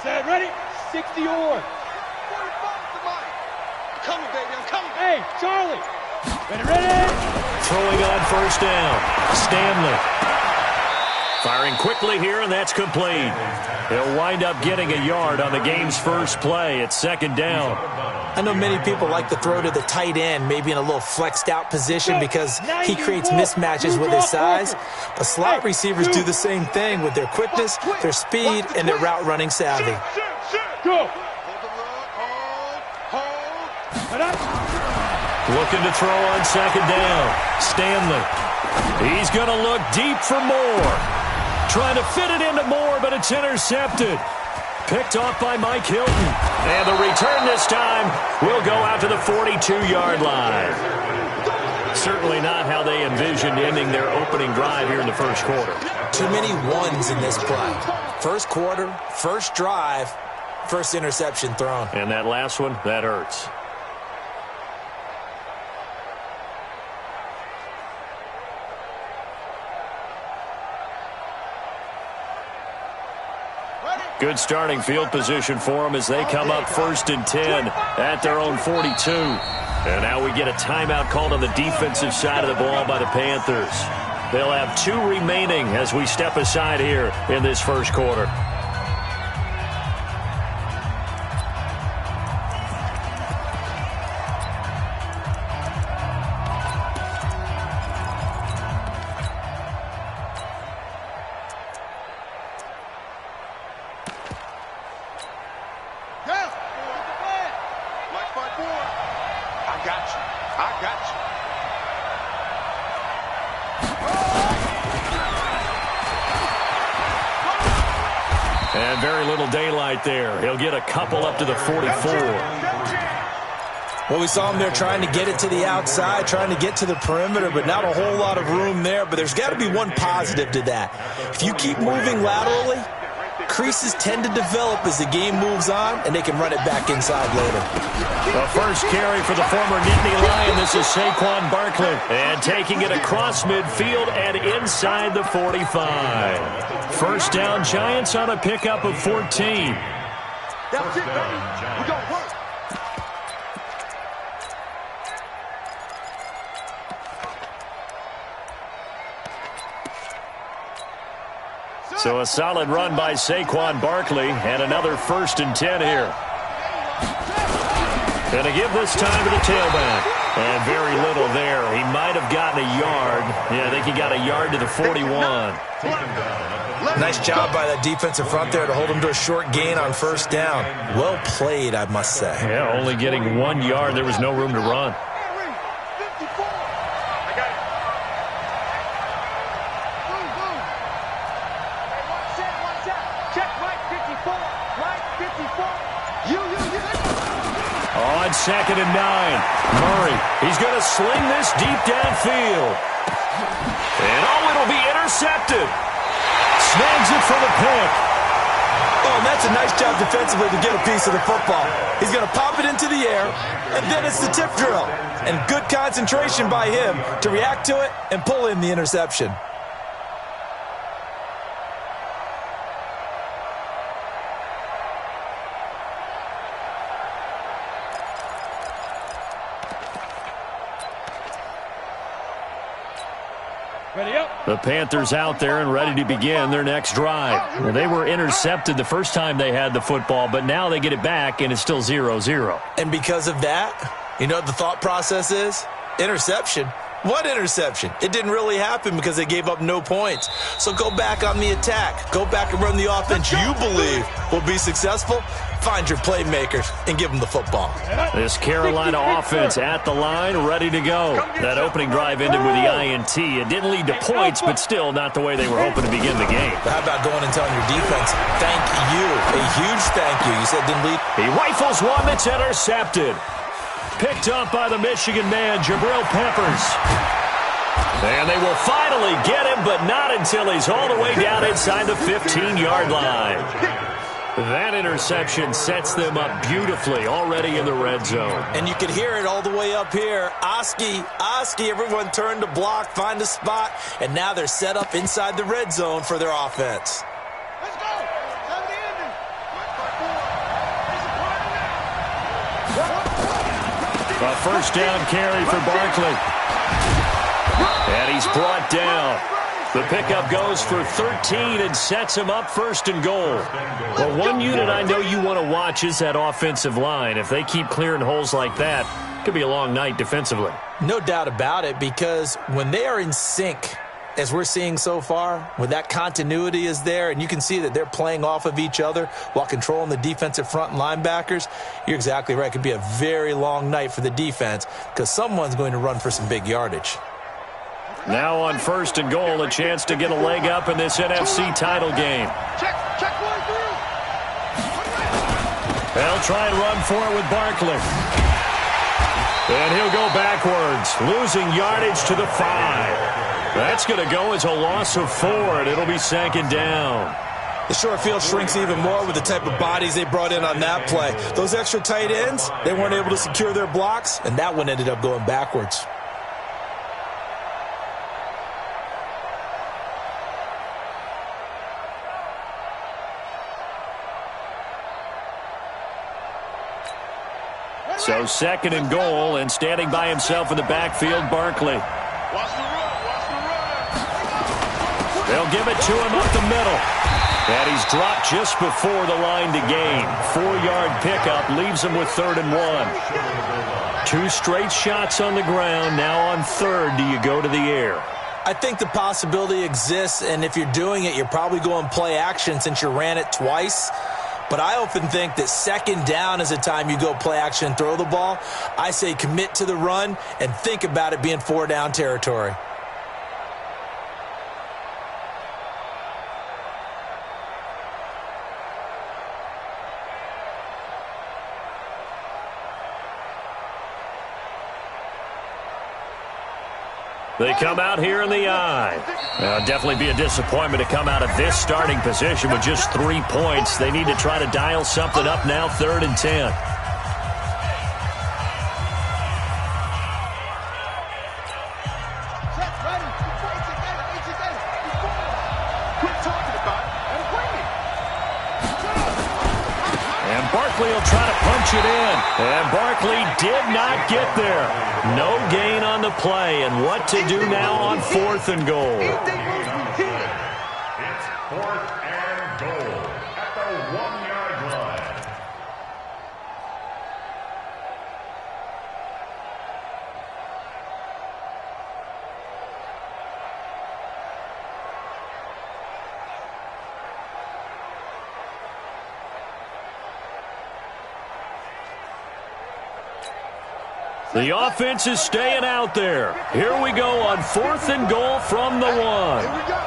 Set, ready? 60 or. Coming, baby, I'm coming. Hey, Charlie. Ready? Throwing on first down. Stanley. Firing quickly here, and that's complete. He'll wind up getting a yard on the game's first play. It's second down. I know many people like to throw to the tight end, maybe in a little flexed out position because he creates mismatches with his size. But slot receivers do the same thing with their quickness, their speed, and their route running savvy. Go. Looking to throw on second down. Stanley. He's going to look deep for Moore. Trying to fit it into Moore, but it's intercepted. Picked off by Mike Hilton. And the return this time will go out to the 42-yard line. Certainly not how they envisioned ending their opening drive here in the first quarter. Too many ones in this play. First quarter, first drive, first interception thrown. And that last one, that hurts. Good starting field position for them as they come up 1st and 10 at their own 42. And now we get a timeout called on the defensive side of the ball by the Panthers. They'll have 2 remaining as we step aside here in this first quarter. And very little daylight there. He'll get a couple up to the 44. Well, we saw him there trying to get it to the outside, trying to get to the perimeter, but not a whole lot of room there. But there's got to be one positive to that. If you keep moving laterally, creases tend to develop as the game moves on, and they can run it back inside later. The first carry for the former Nittany Lion. This is Saquon Barkley. And taking it across midfield and inside the 45. First down, Giants on a pickup of 14. That's it, baby. We got work. So a solid run by Saquon Barkley and another 1st and 10 here. Going to give this time to the tailback. And very little there. He might have gotten a yard. Yeah, I think he got a yard to the 41. Nice job by that defensive front there to hold him to a short gain on first down. Well played, I must say. Yeah, only getting 1 yard. There was no room to run. On 2nd and 9, Murray. He's going to sling this deep downfield. And it'll be intercepted. Snags it for the pick. Oh, and that's a nice job defensively to get a piece of the football. He's going to pop it into the air, and then it's the tip drill. And good concentration by him to react to it and pull in the interception. The Panthers out there and ready to begin their next drive. Well, they were intercepted the first time they had the football, but now they get it back, and it's still 0-0. And because of that, you know what the thought process is? Interception. What interception? It didn't really happen because they gave up no points. So go back on the attack. Go back and run the offense you believe will be successful. Find your playmakers and give them the football. This Carolina offense at the line, ready to go. That opening drive ended with the INT. It didn't lead to points, but still not the way they were hoping to begin the game. But how about going and telling your defense, thank you, a huge thank you. You said didn't lead. He rifles one that's intercepted. Picked up by the Michigan man, Jabril Peppers. And they will finally get him, but not until he's all the way down inside the 15-yard line. That interception sets them up beautifully already in the red zone. And you can hear it all the way up here. Oski, everyone turned to block, find a spot, and now they're set up inside the red zone for their offense. Let's go. A first down carry for Barkley. And he's brought down. The pickup goes for 13 and sets him up first and goal. Well, one unit I know you want to watch is that offensive line. If they keep clearing holes like that, it could be a long night defensively. No doubt about it, because when they are in sync, as we're seeing so far, when that continuity is there and you can see that they're playing off of each other while controlling the defensive front and linebackers, you're exactly right. It could be a very long night for the defense because someone's going to run for some big yardage. Now on first and goal, a chance to get a leg up in this NFC title game. Check 1 through. They'll try and run for it with Barkley. And he'll go backwards, losing yardage to the 5. That's going to go as a loss of 4, and it'll be 2nd down. The short field shrinks even more with the type of bodies they brought in on that play. Those extra tight ends, they weren't able to secure their blocks, and that one ended up going backwards. So 2nd and goal, and standing by himself in the backfield, Barkley. Watch the run. They'll give it to him up the middle. And he's dropped just before the line to gain. 4-yard pickup leaves him with 3rd and 1. 2 straight shots on the ground. Now on 3rd, do you go to the air? I think the possibility exists, and if you're doing it, you're probably going play action since you ran it twice. But I often think that 2nd down is the time you go play action and throw the ball. I say commit to the run and think about it being 4-down territory. They come out here in the eye. Definitely be a disappointment to come out of this starting position with just 3 points. They need to try to dial something up now, 3rd and 10. And Barkley will try to punch it in. And Barkley did not get there. No gain on the play, and what to do now on 4th and goal. It's 4th and goal at the 1-yard line. The offense is staying out there. Here we go on 4th and goal from the 1. Here we go.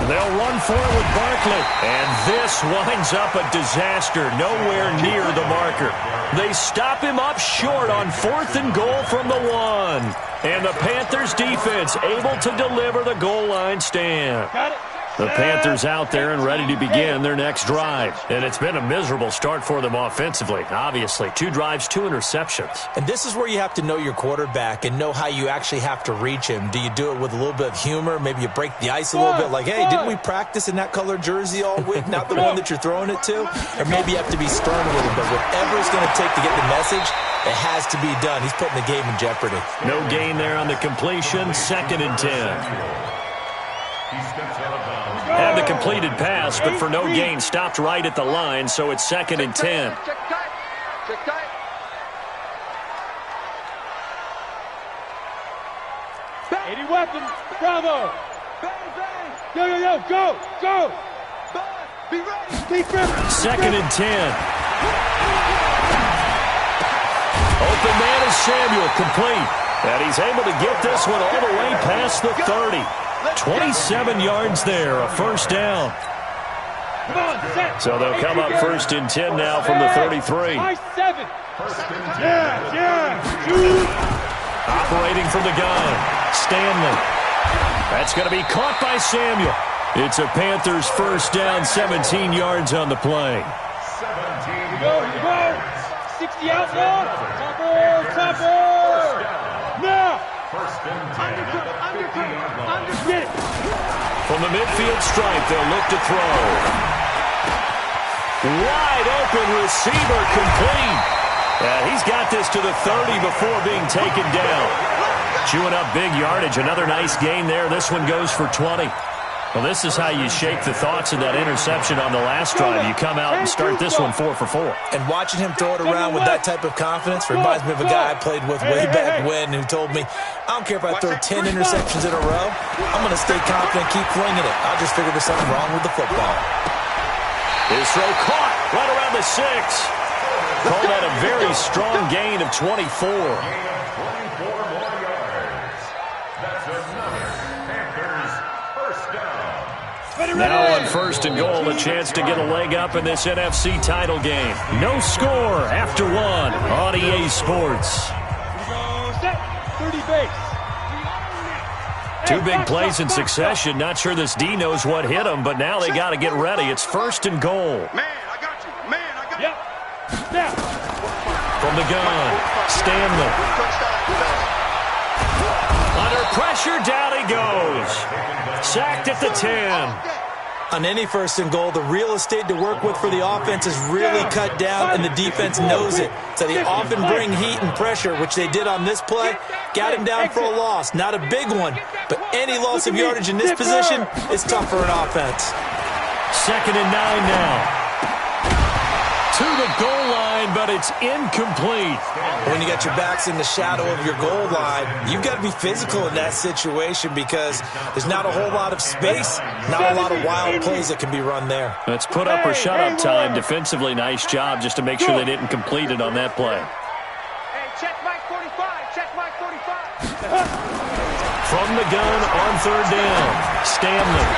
They'll run for it with Barkley. And this winds up a disaster. Nowhere near the marker. They stop him up short on 4th and goal from the 1. And the Panthers defense able to deliver the goal line stand. Got it. The Panthers out there and ready to begin their next drive. And it's been a miserable start for them offensively, obviously. 2 drives, 2 interceptions. And this is where you have to know your quarterback and know how you actually have to reach him. Do you do it with a little bit of humor? Maybe you break the ice a little bit. Like, hey, didn't we practice in that color jersey all week? Not the one that you're throwing it to? Or maybe you have to be stern with him. But whatever it's going to take to get the message, it has to be done. He's putting the game in jeopardy. No gain there on the completion. 2nd and 10. Had the completed pass, but for no gain, stopped right at the line, so it's 2nd and 10. Check tight. Check tight. Eighty weapons. Bravo. Bang, bang. Yo, go, go. Bang. Be ready. Keep gripping. 2nd and 10. Open man is Samuel, complete. And he's able to get this one all the way past the 30. 27 yards there, a first down. Come on, set. So they'll come up 1st and 10 now from the 33. High 7. Yeah. Shoot. Operating from the gun, Stanley. That's going to be caught by Samuel. It's a Panthers first down, 17 yards on the play. Here we go. 60 out now. Topper. Now. From the midfield stripe, they'll look to throw. Wide open receiver complete. He's got this to the 30 before being taken down. Chewing up big yardage. Another nice gain there. This one goes for 20. Well, this is how you shake the thoughts of that interception on the last drive. You come out and start this one 4 for 4. And watching him throw it around with that type of confidence reminds me of a guy I played with way back when who told me, I don't care if I throw 10 interceptions in a row. I'm going to stay confident and keep flinging it. I just figured there's something wrong with the football. His throw caught right around the 6. Call that a very strong gain of 24. Gain of 24 more yards. That's another Panthers first down. Now on 1st and goal, a chance to get a leg up in this NFC title game. No score after 1 on EA Sports. Set. 30 base. Two big plays in succession. Not sure this D knows what hit him, but now they got to get ready. It's 1st and goal. Man, I got you. Man, I got you. Yep. Snap. From the gun, Stanley. Under pressure, down he goes. Sacked at the 10. On any 1st and goal, the real estate to work with for the offense is really cut down, and the defense knows it. So they often bring heat and pressure, which they did on this play. Got him down for a loss. Not a big one, but any loss of yardage in this position is tough for an offense. 2nd and 9 now. To the goal line, but it's incomplete. When you got your backs in the shadow of your goal line, you've got to be physical in that situation because there's not a whole lot of space, not a lot of wild plays that can be run there. Let's put up or shut up time. Defensively, nice job just to make sure they didn't complete it on that play. Hey, check Mike 45. Check Mike 45. From the gun on 3rd down, Stanley.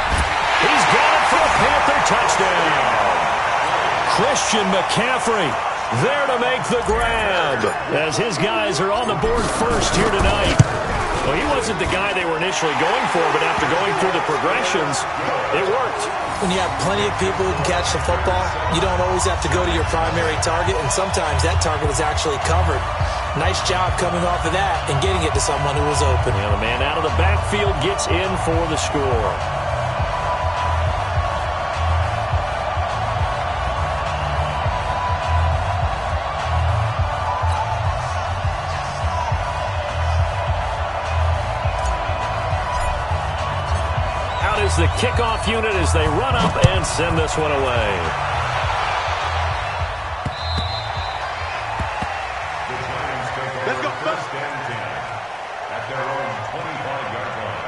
He's got it for a Panther touchdown. Christian McCaffrey there to make the grab as his guys are on the board first here tonight. Well, he wasn't the guy they were initially going for, but after going through the progressions, it worked. When you have plenty of people who can catch the football, you don't always have to go to your primary target, and sometimes that target is actually covered. Nice job coming off of that and getting it to someone who was open. Yeah, the man out of the backfield gets in for the score. Is the kickoff unit as they run up and send this one away. Let's go. First and 10 at their own 25-yard line.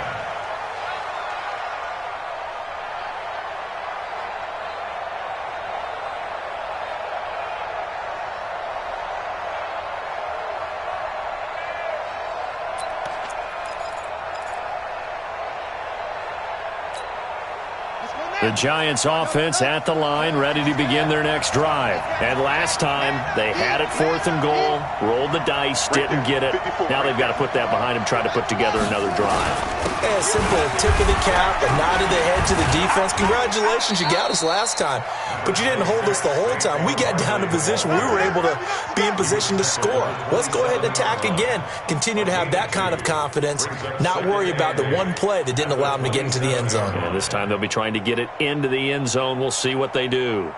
The Giants offense at the line, ready to begin their next drive. And last time, they had it 4th and goal, rolled the dice, didn't get it. Now they've got to put that behind them, try to put together another drive. A simple tip of the cap, a nod of the head to the defense. Congratulations, you got us last time. But you didn't hold us the whole time. We got down to position. We were able to be in position to score. Let's go ahead and attack again. Continue to have that kind of confidence, not worry about the one play that didn't allow them to get into the end zone. And this time they'll be trying to get it into the end zone. We'll see what they do.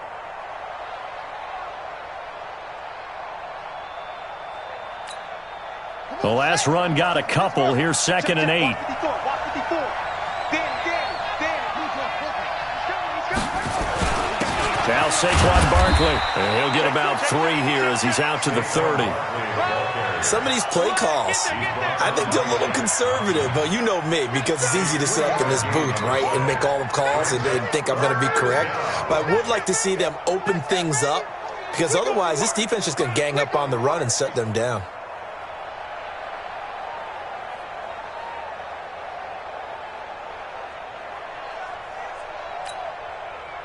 The last run got a couple. Here's 2nd and 8. Now Saquon Barkley. And he'll get about 3 here as he's out to the 30. Some of these play calls, I think they're a little conservative, but you know me, because it's easy to sit up in this booth, right, and make all the calls and think I'm going to be correct. But I would like to see them open things up, because otherwise this defense is going to gang up on the run and shut them down.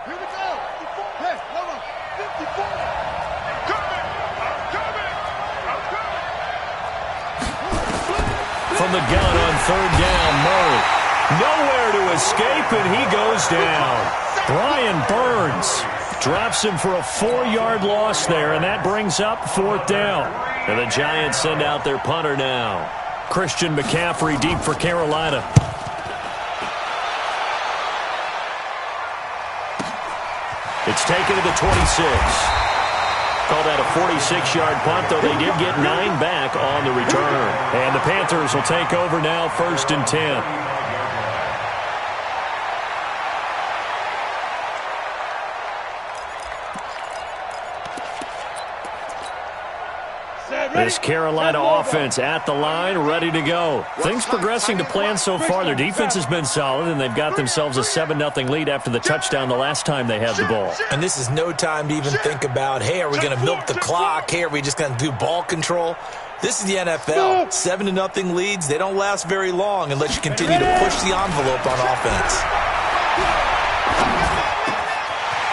Here we go. Hey, hold on. 54. From the gun on 3rd down, Murray. Nowhere to escape, and he goes down. Brian Burns drops him for a 4-yard loss there, and that brings up 4th down. And the Giants send out their punter now. Christian McCaffrey deep for Carolina. It's taken to the 26. Call that a 46-yard punt, though they did get 9 back on the return. And the Panthers will take over now, 1st and 10. This Carolina offense at the line, ready to go. Things progressing to plan so far. Their defense has been solid, and they've got themselves a 7-0 lead after the touchdown the last time they had the ball. And this is no time to even think about, hey, are we going to milk the clock? Hey, are we just going to do ball control? This is the NFL. 7-0 leads, they don't last very long unless you continue to push the envelope on offense.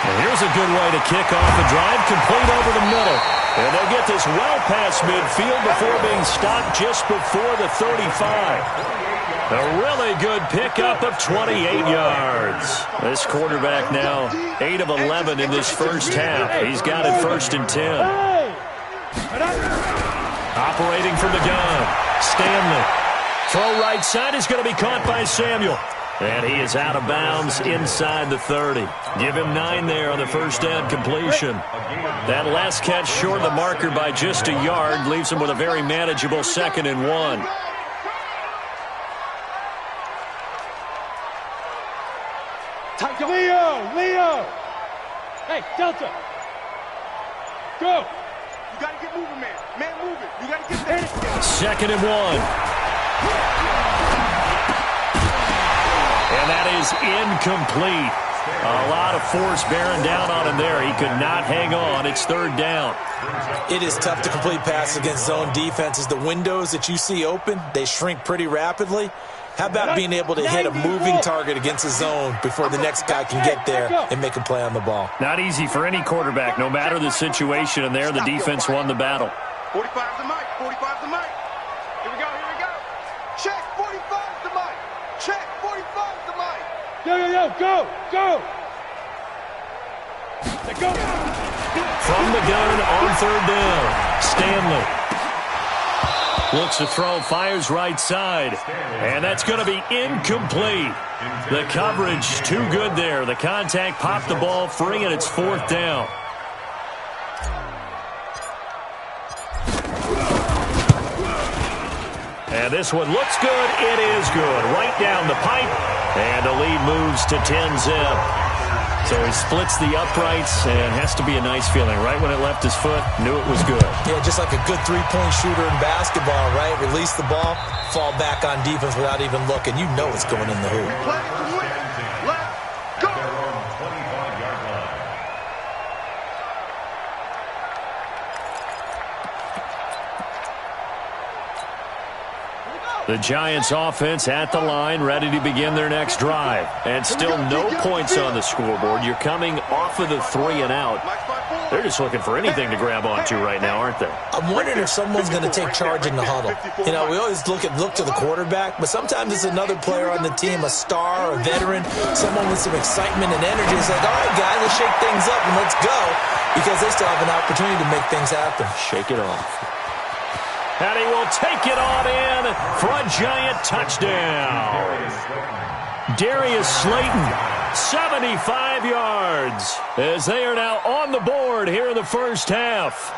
And here's a good way to kick off a drive, complete over the middle. And they'll get this well past midfield before being stopped just before the 35. A really good pickup of 28 yards. This quarterback now 8 of 11 in this first half. He's got it 1st and 10. Operating from the gun, Stanley. Throw right side is going to be caught by Samuel. And he is out of bounds inside the 30. Give him 9 there on the first down completion. That last catch short of the marker by just a yard leaves him with a very manageable 2nd and 1. Leo! Hey, Delta! Go! You got to get moving, man. Man, moving. You got to get there. 2nd and 1. And that is incomplete. A lot of force bearing down on him there. He could not hang on. It's 3rd down. It is tough to complete passes against zone defenses. The windows that you see open, they shrink pretty rapidly. How about being able to hit a moving target against a zone before the next guy can get there and make a play on the ball? Not easy for any quarterback, no matter the situation. And there, the defense won the battle. 45 the mic. 45 the mic. Here we go. Check. 45 the mic. Check. 45 the mic. Yo, go! Go! From the gun on 3rd down, Stanley. Looks to throw, fires right side. And that's going to be incomplete. The coverage too good there. The contact popped the ball free, and it's 4th down. And this one looks good. It is good. Right down the pipe. And the lead moves to 10-zip. So he splits the uprights, and has to be a nice feeling. Right when it left his foot, knew it was good. Yeah, just like a good three-point shooter in basketball, right? Release the ball, fall back on defense without even looking. You know it's going in the hoop. Play to win. Let's go. The Giants offense at the line, ready to begin their next drive. And still no points on the scoreboard. You're coming off of the 3 and out. They're just looking for anything to grab onto right now, aren't they? I'm wondering if someone's going to take charge in the huddle. You know, we always look to the quarterback, but sometimes it's another player on the team, a star, a veteran, someone with some excitement and energy. It's like, all right, guys, let's shake things up and let's go, because they still have an opportunity to make things happen. Shake it off. And he will take it on in for a Giant touchdown. Darius Slayton, 75 yards, as they are now on the board here in the first half.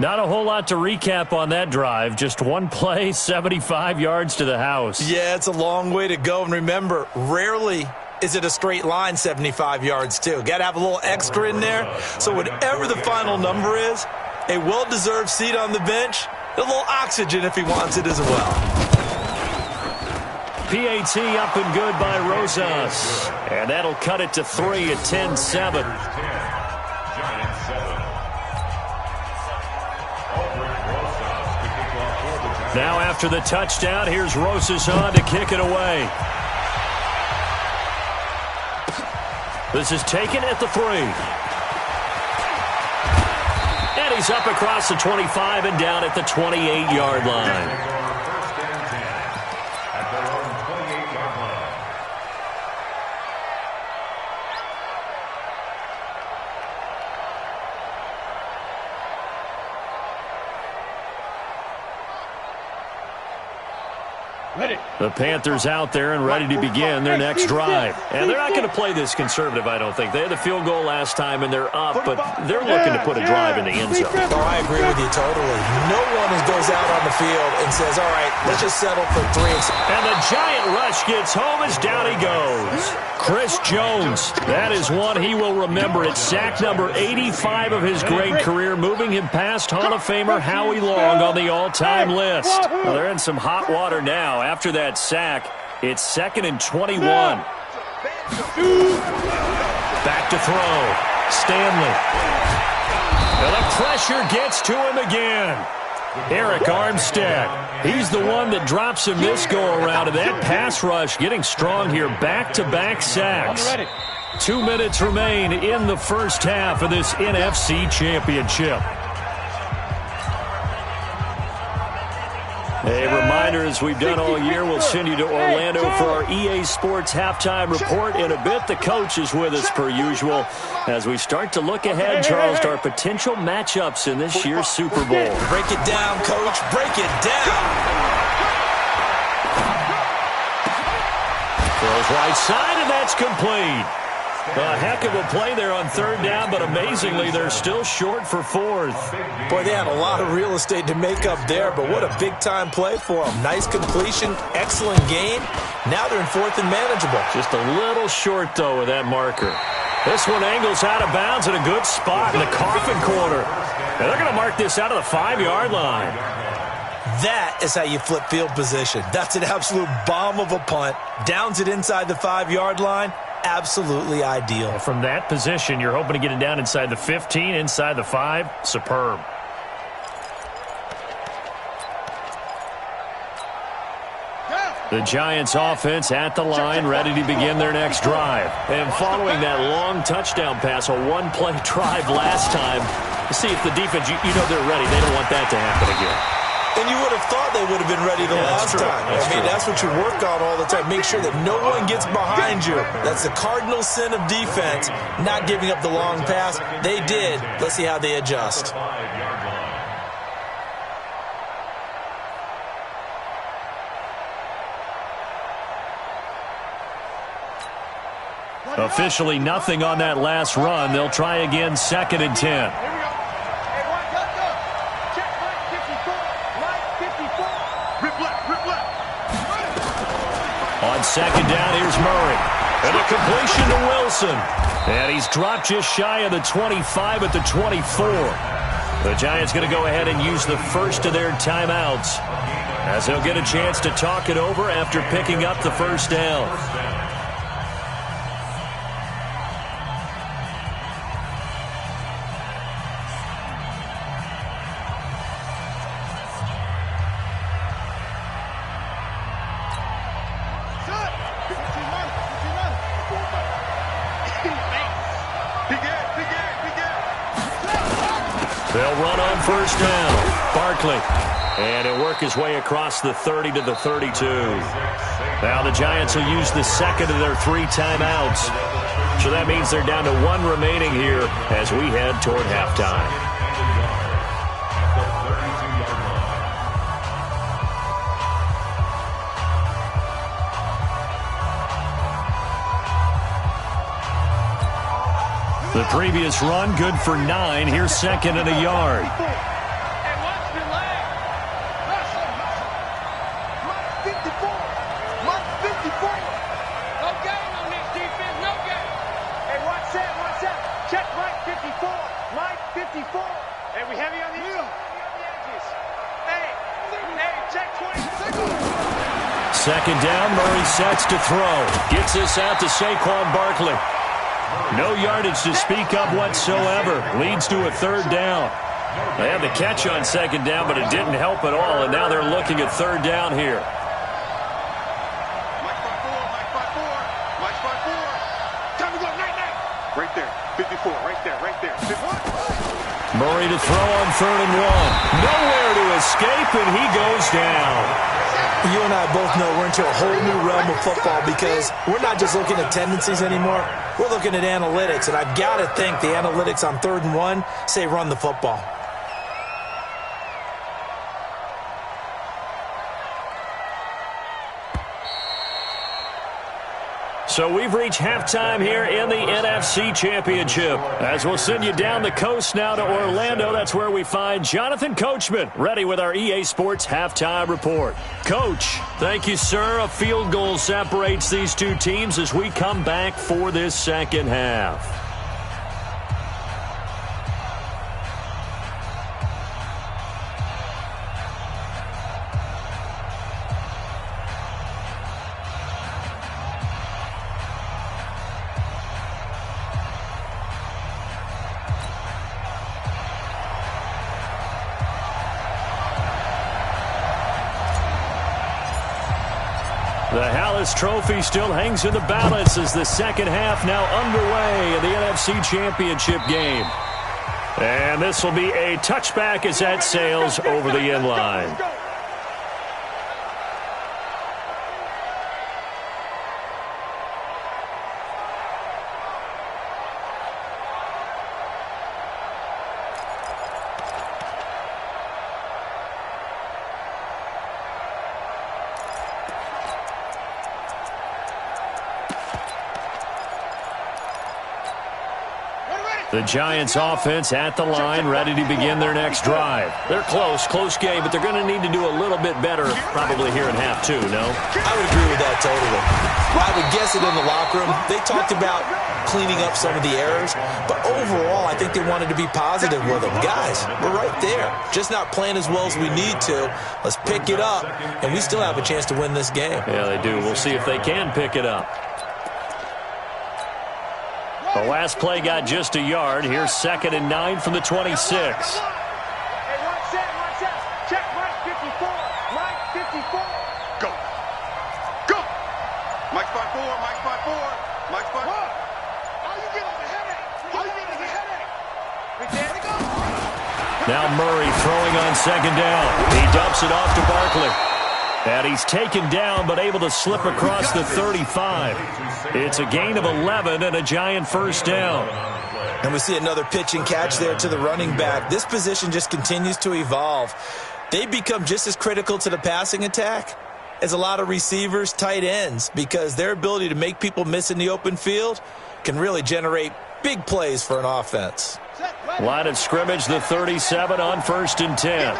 Not a whole lot to recap on that drive. Just one play, 75 yards to the house. Yeah, it's a long way to go. And remember, rarely is it a straight line 75 yards, too. Got to have a little extra in there. So whatever the final number is, a well-deserved seat on the bench, a little oxygen if he wants it as well. PAT up and good by Rosas. And that'll cut it to 3 at 10-7. Now after the touchdown, here's Rosas on to kick it away. This is taken at the 3. And he's up across the 25 and down at the 28-yard line. The Panthers out there and ready to begin their next drive. And they're not going to play this conservative, I don't think. They had the field goal last time, and they're up, but they're looking to put a drive in the end zone. Oh, I agree with you totally. No one goes out on the field and says, all right, let's just settle for 3. And the giant rush gets home as down he goes. Chris Jones, that is one he will remember. It's sack number 85 of his great career, moving him past Hall of Famer Howie Long on the all-time list. Well, they're in some hot water now. After that sack, it's 2nd and 21. Back to throw. Stanley. And the pressure gets to him again. Eric Armstead. He's the one that drops him this go-around, and that pass rush getting strong here. Back-to-back sacks. 2 minutes remain in the first half of this NFC Championship. A reminder, as we've done all year, we'll send you to Orlando for our EA Sports halftime report. In a bit, the coach is with us per usual as we start to look ahead, Charles, to our potential matchups in this year's Super Bowl. Break it down, Coach. Break it down. Throws right side, and that's complete. A heck of a play there on 3rd down, but amazingly, they're still short for 4th. Boy, they had a lot of real estate to make up there, but what a big-time play for them. Nice completion, excellent game. Now they're in 4th and manageable. Just a little short, though, with that marker. This one angles out of bounds in a good spot in the coffin corner. And they're going to mark this out of the 5-yard line. That is how you flip field position. That's an absolute bomb of a punt. Downs it inside the 5-yard line. Absolutely ideal. From that position, you're hoping to get it down inside the 15, inside the 5. Superb. The Giants offense at the line, ready to begin their next drive. And following that long touchdown pass, a one-play drive last time, see if the defense, you know they're ready. They don't want that to happen again. And you would have thought they would have been ready the last time. That's what you work on all the time. Make sure that no one gets behind you. That's the cardinal sin of defense, not giving up the long pass. They did. Let's see how they adjust. Officially nothing on that last run. They'll try again, 2nd and 10. On 2nd down, here's Murray. And a completion to Wilson. And he's dropped just shy of the 25 at the 24. The Giants going to go ahead and use the first of their timeouts, as they'll get a chance to talk it over after picking up the first down. They'll run on first down. Barkley. And he'll work his way across the 30 to the 32. Now the Giants will use the 2nd of their 3 timeouts. So that means they're down to 1 remaining here as we head toward halftime. The previous run, good for 9. Here's 2nd and a yard. And watch the leg. Mark 54. Mark 54. No game on this defense. No game. Hey, watch that. Watch that. Check Mike 54. Mike 54. Hey, we heavy on the edges. Hey, check 20. 2nd down, Murray sets to throw. Gets this out to Saquon Barkley. No yardage to speak of whatsoever. Leads to a 3rd down. They had the catch on 2nd down, but it didn't help at all, and now they're looking at 3rd down here. Mike 54. Mike 54. Time to go. Night. Right there. 54. Right there. 51. Murray to throw on 3rd and 1. Nowhere to escape, and he goes down. You and I both know we're into a whole new realm of football because we're not just looking at tendencies anymore. We're looking at analytics, and I've got to think the analytics on 3rd and 1 say run the football. So we've reached halftime here in the NFC Championship. As we'll send you down the coast now to Orlando, that's where we find Jonathan Coachman, ready with our EA Sports Halftime Report. Coach, thank you, sir. A field goal separates these two teams as we come back for this second half. The Hallis Trophy still hangs in the balance as the second half now underway in the NFC Championship game. And this will be a touchback as that sails over the end line. The Giants offense at the line, ready to begin their next drive. They're close game, but they're going to need to do a little bit better probably here in half two, no? I would agree with that totally. I would guess it in the locker room. They talked about cleaning up some of the errors, but overall I think they wanted to be positive with them. Guys, we're right there. Just not playing as well as we need to. Let's pick it up, and we still have a chance to win this game. Yeah, they do. We'll see if they can pick it up. The last play got just a yard. Here's 2nd and 9 from the 26. Hey, one set. Check Mike 54. Mike 54. Go. Mike 5-4. Mike 5-4. How you getting the headache? We there to go. Now Murray throwing on 2nd down. He dumps it off to Barkley. And he's taken down but able to slip across the 35. It's a gain of 11 and a Giant first down. And we see another pitch and catch there to the running back. This position just continues to evolve. They become just as critical to the passing attack as a lot of receivers, tight ends, because their ability to make people miss in the open field can really generate big plays for an offense. Line of scrimmage, the 37 on 1st and 10.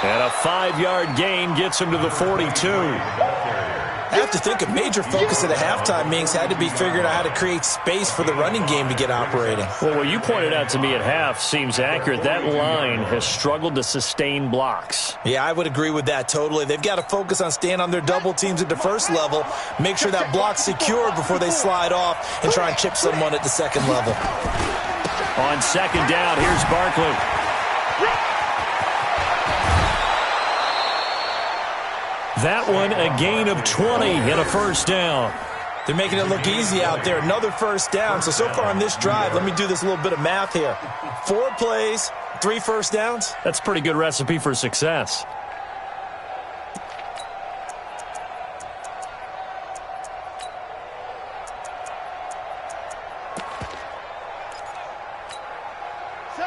And a 5-yard gain gets him to the 42. I have to think a major focus of the halftime meetings had to be figuring out how to create space for the running game to get operating. Well, what you pointed out to me at half seems accurate. That line has struggled to sustain blocks. Yeah, I would agree with that totally. They've got to focus on staying on their double teams at the first level, make sure that block's secured before they slide off and try and chip someone at the second level. On 2nd down, here's Barkley. That one, a gain of 20 and a first down. They're making it look easy out there. Another first down. So far on this drive, let me do this little bit of math here. 4 plays, 3 first downs. That's a pretty good recipe for success.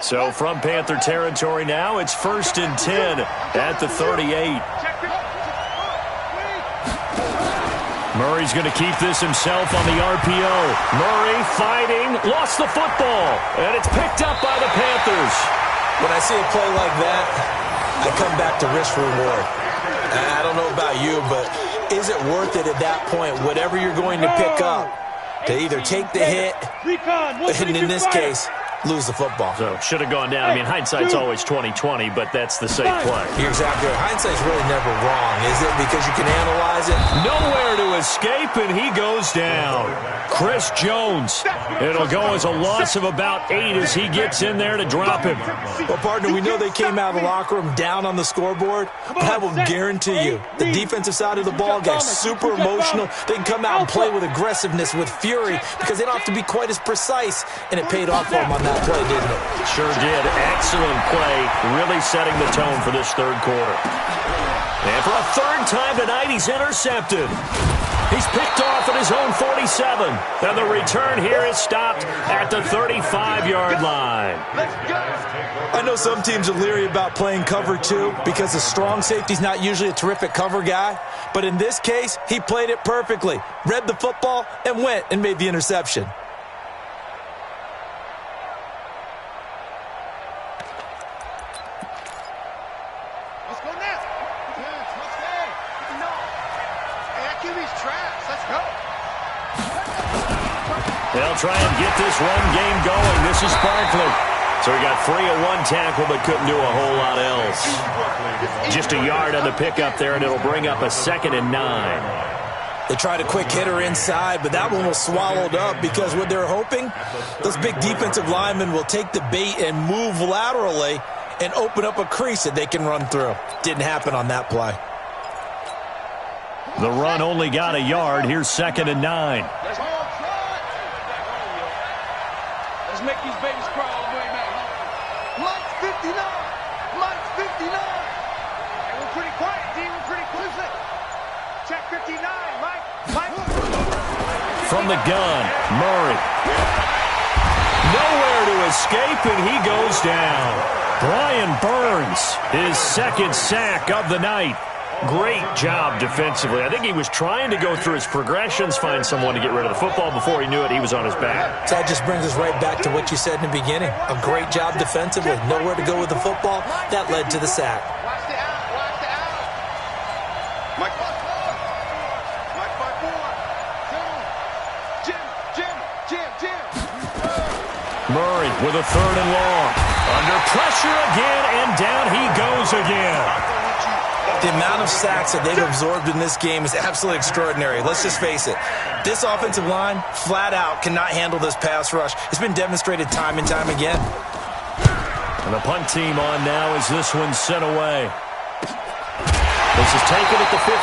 So from Panther territory now, it's 1st and 10 at the 38. Murray's going to keep this himself on the RPO. Murray fighting, lost the football, and it's picked up by the Panthers. When I see a play like that, I come back to risk reward. I don't know about you, but is it worth it at that point, whatever you're going to pick up, to either take the hit, and in this case, lose the football? So should have gone down. I mean, hindsight's always 20/20, but that's the safe play. You're exactly right. Hindsight's really never wrong, is it? Because you can analyze it. Nowhere to escape, and he goes down. Chris Jones. It'll go as a loss of about 8 as he gets in there to drop him. Well, partner, we know they came out of the locker room down on the scoreboard, but I will guarantee you the defensive side of the ball got super emotional. They can come out and play with aggressiveness, with fury, because they don't have to be quite as precise, and it paid off for them on that play, didn't it? Sure did. Excellent play, really setting the tone for this third quarter. And for a 3rd time tonight, he's intercepted. He's picked off at his own 47. And the return here is stopped at the 35-yard line. Let's go. I know some teams are leery about playing cover 2 because a strong safety's not usually a terrific cover guy. But in this case, he played it perfectly, read the football, and went and made the interception. Let's go next. Let's go. No. Hey, that QB's trash. Let's go. They'll try and get this run game going. This is Barkley. So he got free of one tackle but couldn't do a whole lot else. Just a yard on the pickup there, and it'll bring up a 2nd and 9. They tried a quick hitter inside, but that one was swallowed up because what they're hoping, those big defensive linemen will take the bait and move laterally and open up a crease that they can run through. Didn't happen on that play. The run only got a yard. Here's 2nd and 9. Let's make these babies cry all the way back home. Mike's 59. Mike's 59. And we're pretty quiet, D. We're pretty quiet. Check 59. Mike. From the gun, Murray. Nowhere to escape, and he goes down. Brian Burns, his 2nd sack of the night. Great job defensively. I think he was trying to go through his progressions, find someone to get rid of the football. Before he knew it, he was on his back. So that just brings us right back to what you said in the beginning. A great job defensively. Nowhere to go with the football. That led to the sack. Watch the out. Watch the out. Mike 5-4. Mike 5-4. Jim. Murray with a 3rd and long. Under pressure again, and down he goes again. The amount of sacks that they've absorbed in this game is absolutely extraordinary. Let's just face it. This offensive line, flat out, cannot handle this pass rush. It's been demonstrated time and time again. And the punt team on now as this one's sent away. This is taken at the 15.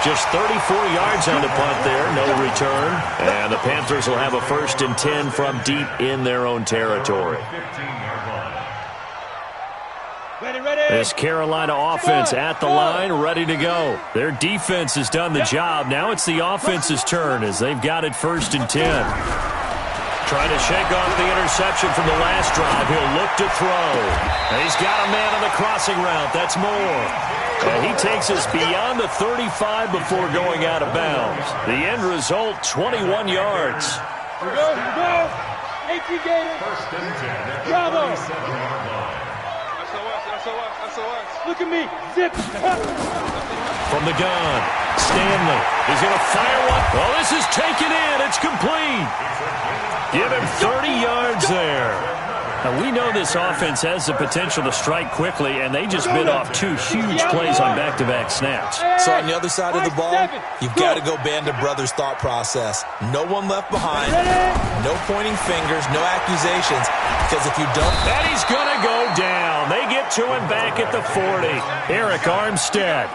Just 34 yards on the punt there. No return. And the Panthers will have a 1st and 10 from deep in their own territory. Ready. This Carolina offense at the line, ready to go. Their defense has done the job. Now it's the offense's turn as they've got it 1st and 10. Trying to shake off the interception from the last drive. He'll look to throw. And he's got a man on the crossing route. That's Moore. And he takes us beyond the 35 before going out of bounds. The end result, 21 yards. Here we go. 18 Gators. Bravo. SOS. Look at me. Zip. From the gun, Stanley. He's going to fire one. Oh, this is taken in. It's complete. Give him 30 yards there. Now, we know this offense has the potential to strike quickly, and they just bit off 2 huge plays on back-to-back snaps. So on the other side of the ball, you've got to go Band of Brothers thought process. No one left behind, no pointing fingers, no accusations, because if you don't... And he's going to go down. They get to him back at the 40. Eric Armstead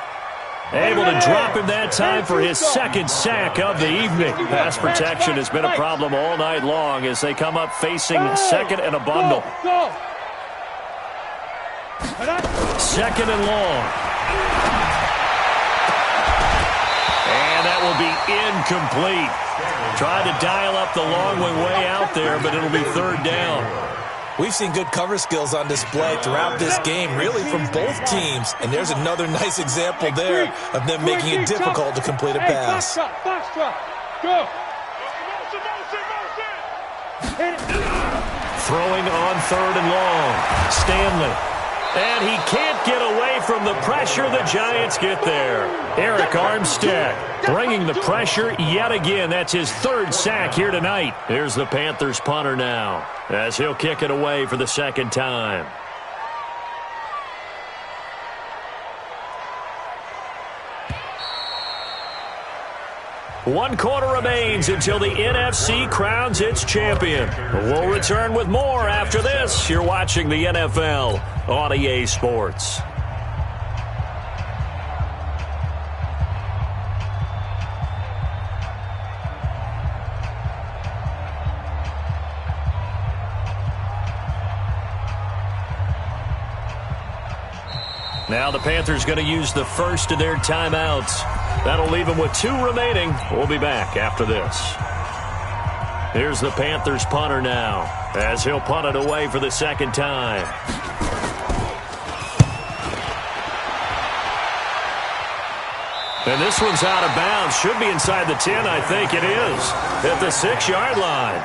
able to drop him that time for his 2nd sack of the evening. Pass protection has been a problem all night long as they come up facing 2nd and a bundle. 2nd and long. And that will be incomplete. Tried to dial up the long way out there, but it'll be 3rd down. We've seen good cover skills on display throughout this game, really from both teams. And there's another nice example there of them making it difficult to complete a pass. Box drop. Go. Throwing on 3rd and long. Stanley. And he can't get away from the pressure. The Giants get there. Eric Armstead bringing the pressure yet again. That's his 3rd sack here tonight. Here's the Panthers punter now as he'll kick it away for the 2nd time. One quarter remains until the NFC crowns its champion. We'll return with more after this. You're watching the NFL on EA Sports. Now the Panthers going to use the first of their timeouts. That'll leave them with 2 remaining. We'll be back after this. Here's the Panthers punter now, as he'll punt it away for the second time. And this one's out of bounds. Should be inside the 10, I think it is, at the 6-yard line.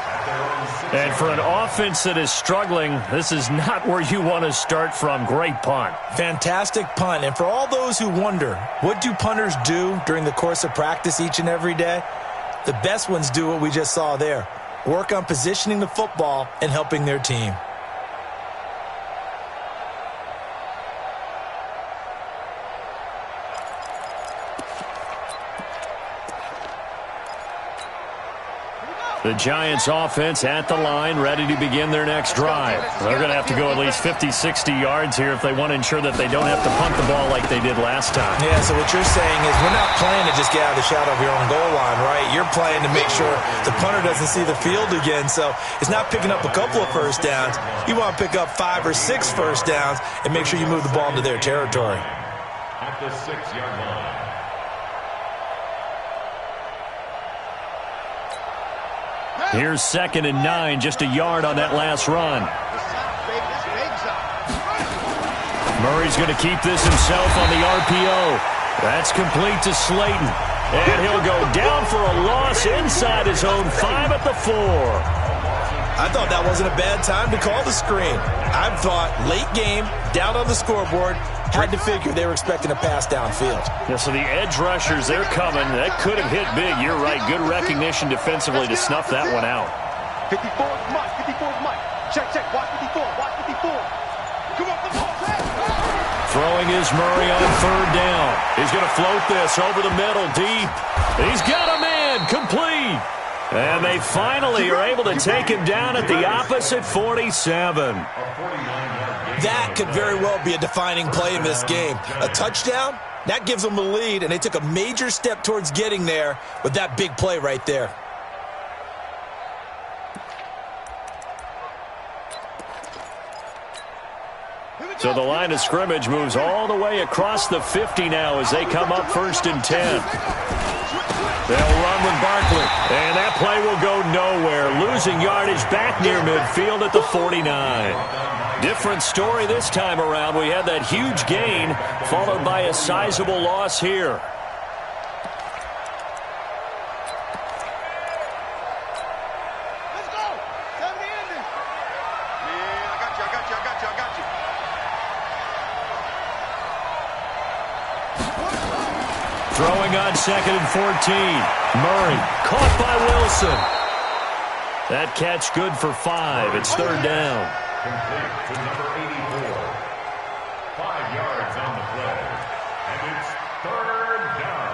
And for an offense that is struggling, this is not where you want to start from. Great punt. Fantastic punt. And for all those who wonder, what do punters do during the course of practice each and every day? The best ones do what we just saw there. Work on positioning the football and helping their team. The Giants offense at the line, ready to begin their next drive. They're going to have to go at least 50, 60 yards here if they want to ensure that they don't have to punt the ball like they did last time. Yeah, so what you're saying is we're not playing to just get out of the shadow of your own goal line, right? You're playing to make sure the punter doesn't see the field again. So it's not picking up a couple of first downs. You want to pick up 5 or 6 first downs and make sure you move the ball into their territory. At the 6-yard line. Here's 2nd and 9, just a yard on that last run. Murray's going to keep this himself on the RPO. That's complete to Slayton. And he'll go down for a loss inside his own 5 at the 4. I thought that wasn't a bad time to call the screen. I thought late game, down on the scoreboard, had to figure they were expecting a pass downfield. Yeah, so the edge rushers, they're coming. That could have hit big. You're right. Good recognition defensively to snuff that one out. 54 is Mike. 54 is Mike. Check, check. Watch 54. Watch 54. Come on, the ball. Throwing is Murray on 3rd down. He's going to float this over the middle deep. He's got a man complete. And they finally are able to take him down at the opposite 47. That could very well be a defining play in this game. A touchdown, that gives them the lead, and they took a major step towards getting there with that big play right there. So the line of scrimmage moves all the way across the 50 now as they come up 1st and 10. They'll run with Barkley, and that play will go nowhere. Losing yardage back near midfield at the 49. Different story this time around. We had that huge gain followed by a sizable loss here. Let's go. 70 ending. Yeah, I got you. Throwing on 2nd and 14. Murray caught by Wilson. That catch good for 5. It's 3rd down. Complete to number 84. 5 yards on the play. And it's 3rd down.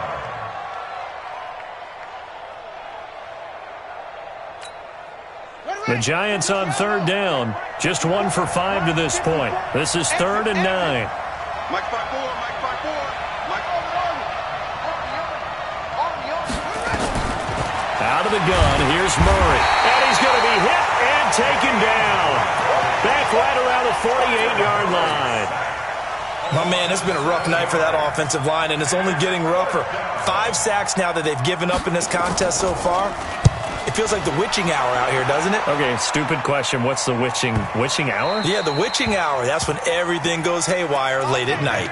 The Giants on 3rd down. Just 1 for 5 to this point. This is 3rd and 9. Mike 5-4. Mike 5-4. Mike Out of the gun, here's Murray. And he's going to be hit and taken down. Back right around the 48-yard line. My man, it's been a rough night for that offensive line, and it's only getting rougher. 5 sacks now that they've given up in this contest so far. It feels like the witching hour out here, doesn't it? Okay, stupid question. What's the witching hour? Yeah, the witching hour. That's when everything goes haywire late at night.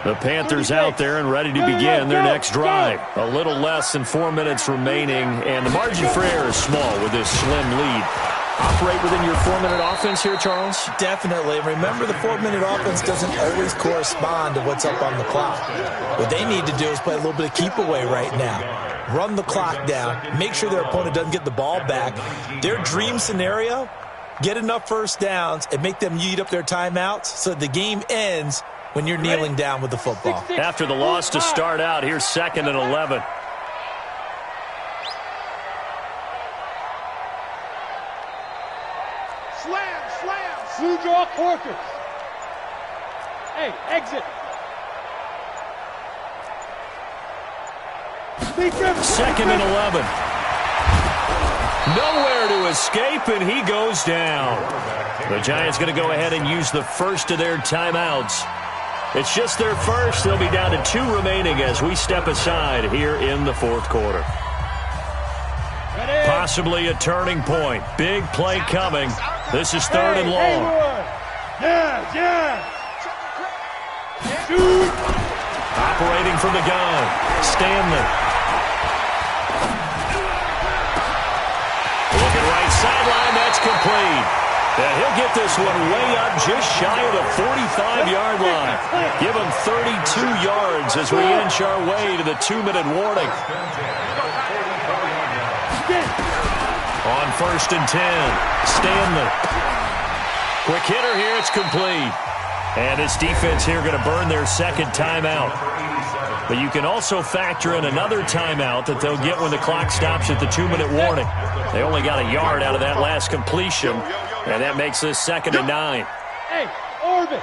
The Panthers out there and ready to begin their next drive. A little less than 4 minutes remaining, and the margin for error is small with this slim lead. Operate within your 4-minute offense here, Charles? Definitely. Remember, the 4-minute offense doesn't always correspond to what's up on the clock. What they need to do is play a little bit of keep away right now. Run the clock down. Make sure their opponent doesn't get the ball back. Their dream scenario, get enough first downs and make them eat up their timeouts so that the game ends when you're kneeling down with the football. After the loss to start out, here's 2nd and 11. Slam. Blue draw Corkers. Hey, exit. 2nd and 11. Nowhere to escape, and he goes down. The Giants going to go ahead and use the first of their timeouts. It's just their first. They'll be down to 2 remaining as we step aside here in the fourth quarter. Possibly a turning point. Big play coming. This is 3rd and long. Shoot. Operating from the gun. Stanley. Looking right sideline. That's complete. And he'll get this one way up just shy of the 45-yard line. Give him 32 yards as we inch our way to the 2-minute warning. On 1st and 10, Stanley. Quick hitter here, it's complete. And this defense here going to burn their 2nd timeout. But you can also factor in another timeout that they'll get when the clock stops at the 2-minute warning. They only got a yard out of that last completion, and that makes this 2nd and 9. Hey, Orbit.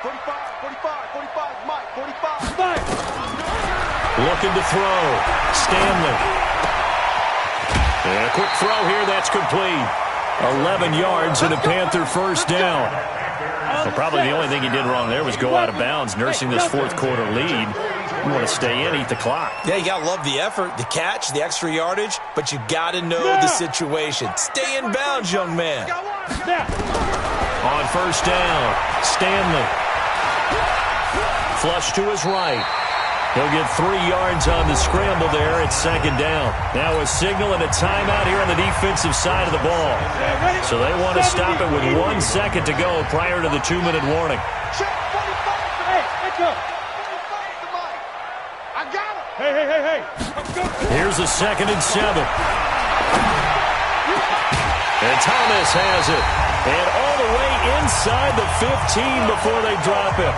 45, 45, Mike, 45. Five. Looking to throw. Stanley. And a quick throw here, that's complete. 11 yards and a Panther 1st down. Well, probably the only thing he did wrong there was go out of bounds, nursing this 4th quarter lead. You want to stay in, eat the clock. Yeah, you got to love the effort, the catch, the extra yardage, but you got to know the situation. Stay in bounds, young man. On 1st down, Stanley. Flush to his right. He'll get 3 yards on the scramble there. It's 2nd down. Now a signal and a timeout here on the defensive side of the ball. So they want to stop it with 1 second to go prior to the 2-minute warning. Hey, let's go. I got him. Hey. Here's a 2nd and 7. And Thomas has it. And all the way inside the 15 before they drop him.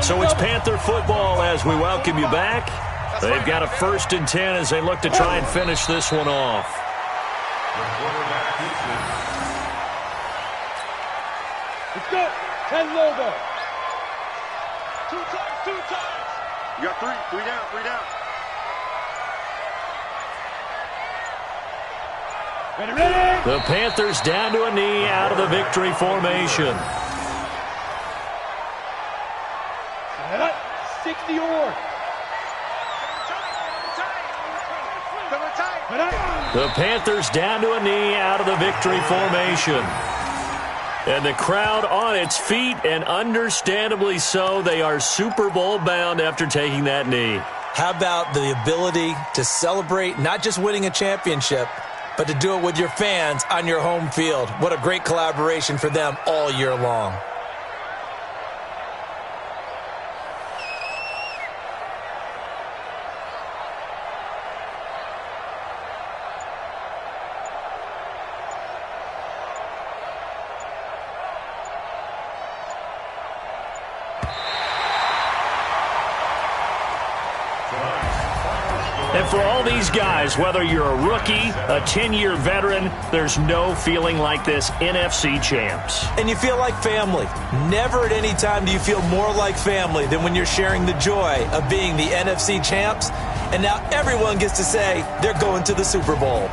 So it's Panther football as we welcome you back. They've got a 1st and 10 as they look to try and finish this one off. Let's go. 10 logo. 2 times. You got 3 down. Ready. The Panthers down to a knee out of the victory formation. 60 or. The Panthers down to a knee out of the victory formation. And the crowd on its feet, and understandably so. They are Super Bowl bound after taking that knee. How about the ability to celebrate not just winning a championship, but to do it with your fans on your home field? What a great collaboration for them all year long. And for all these guys, whether you're a rookie, a 10-year veteran, there's no feeling like this NFC champs. And you feel like family. Never at any time do you feel more like family than when you're sharing the joy of being the NFC champs. And now everyone gets to say they're going to the Super Bowl.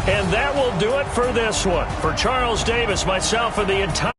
And that will do it for this one. For Charles Davis, myself, and the entire